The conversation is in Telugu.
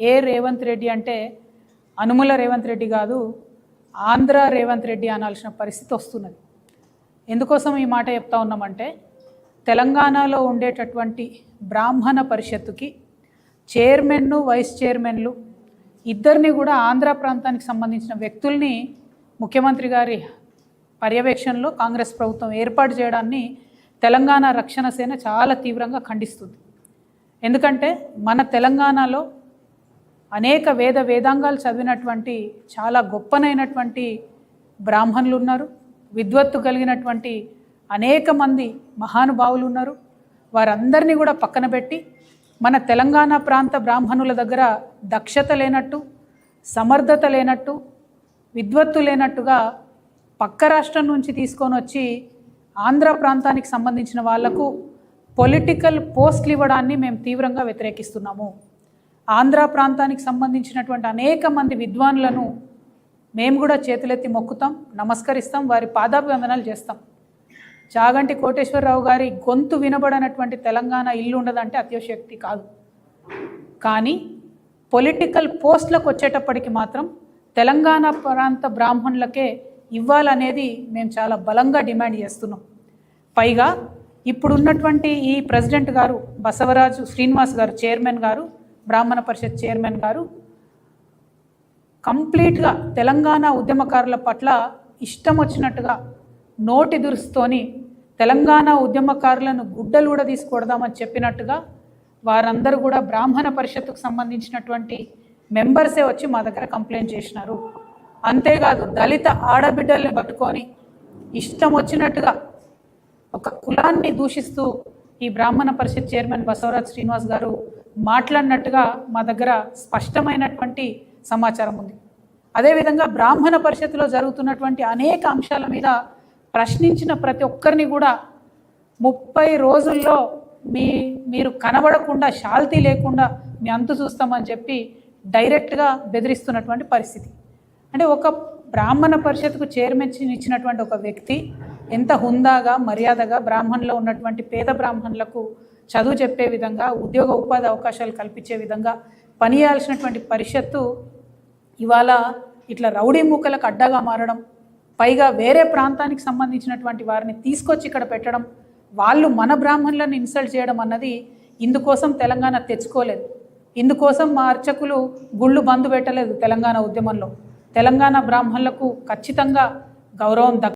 ఏ రేవంత్ రెడ్డి అంటే అనుముల రేవంత్ రెడ్డి కాదు, ఆంధ్ర రేవంత్ రెడ్డి అనాల్సిన పరిస్థితి వస్తున్నది. ఎందుకోసం ఈ మాట చెప్తా ఉన్నామంటే, తెలంగాణలో ఉండేటటువంటి బ్రాహ్మణ పరిషత్తుకి చైర్మన్ను వైస్ చైర్మన్లు ఇద్దరిని కూడా ఆంధ్ర ప్రాంతానికి సంబంధించిన వ్యక్తుల్ని ముఖ్యమంత్రి గారి పర్యవేక్షణలో కాంగ్రెస్ ప్రభుత్వం ఏర్పాటు చేయడాన్ని తెలంగాణ రక్షణ సేన చాలా తీవ్రంగా ఖండిస్తుంది. ఎందుకంటే మన తెలంగాణలో అనేక వేదాంగాలు చదివినటువంటి చాలా గొప్పనైనటువంటి బ్రాహ్మణులు ఉన్నారు, విద్వత్తు కలిగినటువంటి అనేక మంది మహానుభావులు ఉన్నారు. వారందరినీ కూడా పక్కన పెట్టి మన తెలంగాణ ప్రాంత బ్రాహ్మణుల దగ్గర దక్షత లేనట్టు, సమర్థత లేనట్టు, విద్వత్తు లేనట్టుగా పక్క రాష్ట్రం నుంచి తీసుకొని వచ్చి ఆంధ్ర ప్రాంతానికి సంబంధించిన వాళ్లకు పొలిటికల్ పోస్టులు ఇవ్వడాన్ని మేము తీవ్రంగా వ్యతిరేకిస్తున్నాము. ఆంధ్ర ప్రాంతానికి సంబంధించినటువంటి అనేక మంది విద్వాన్లను మేము కూడా చేతులెత్తి మొక్కుతాం, నమస్కరిస్తాం, వారి పాదాభివందనాలు చేస్తాం. చాగంటి కోటేశ్వరరావు గారి గొంతు వినబడనటువంటి తెలంగాణ ఇల్లు ఉండదంటే అత్యోశక్తి కాదు. కానీ పొలిటికల్ పోస్టులకు వచ్చేటప్పటికి మాత్రం తెలంగాణ ప్రాంత బ్రాహ్మణులకే ఇవ్వాలనేది మేము చాలా బలంగా డిమాండ్ చేస్తున్నాం. పైగా ఇప్పుడున్నటువంటి ఈ ప్రెసిడెంట్ గారు బసవరాజు శ్రీనివాస్ గారు, చైర్మన్ గారు, బ్రాహ్మణ పరిషత్ చైర్మన్ గారు కంప్లీట్గా తెలంగాణ ఉద్యమకారుల పట్ల ఇష్టం వచ్చినట్టుగా నోటి దురుస్తోని తెలంగాణ ఉద్యమకారులను గుడ్డలు కూడా తీసుకొడదామని చెప్పినట్టుగా వారందరూ కూడా బ్రాహ్మణ పరిషత్తుకు సంబంధించినటువంటి మెంబర్సే వచ్చి మా దగ్గర కంప్లైంట్ చేసినారు. అంతేకాదు దళిత ఆడబిడ్డల్ని పట్టుకొని ఇష్టం వచ్చినట్టుగా ఒక కులాన్ని దూషిస్తూ ఈ బ్రాహ్మణ పరిషత్ చైర్మన్ బసవరాజ్ శ్రీనివాస్ గారు మాట్లాడినట్టుగా మా దగ్గర స్పష్టమైనటువంటి సమాచారం ఉంది. అదేవిధంగా బ్రాహ్మణ పరిషత్తులో జరుగుతున్నటువంటి అనేక అంశాల మీద ప్రశ్నించిన ప్రతి ఒక్కరిని కూడా 30 రోజుల్లో మీరు కనబడకుండా, శాల్తీ లేకుండా మీ అంతు చూస్తామని చెప్పి డైరెక్ట్గా బెదిరిస్తున్నటువంటి పరిస్థితి. అంటే ఒక బ్రాహ్మణ పరిషత్కు చైర్మన్ ఇచ్చినటువంటి ఒక వ్యక్తి ఎంత హుందాగా, మర్యాదగా బ్రాహ్మణులో ఉన్నటువంటి పేద బ్రాహ్మణులకు చదువు చెప్పే విధంగా, ఉద్యోగ ఉపాధి అవకాశాలు కల్పించే విధంగా పనిచేయాల్సినటువంటి పరిషత్తు ఇవాళ ఇట్లా రౌడీ మూకలకు అడ్డగా మారడం, పైగా వేరే ప్రాంతానికి సంబంధించినటువంటి వారిని తీసుకొచ్చి ఇక్కడ పెట్టడం, వాళ్ళు మన బ్రాహ్మణులను ఇన్సల్ట్ చేయడం అన్నది ఇందుకోసం తెలంగాణ తెచ్చుకోలేదు. ఇందుకోసం మా అర్చకులు గుళ్ళు బంద్ పెట్టలేదు. తెలంగాణ ఉద్యమంలో తెలంగాణ బ్రాహ్మణులకు ఖచ్చితంగా గౌరవం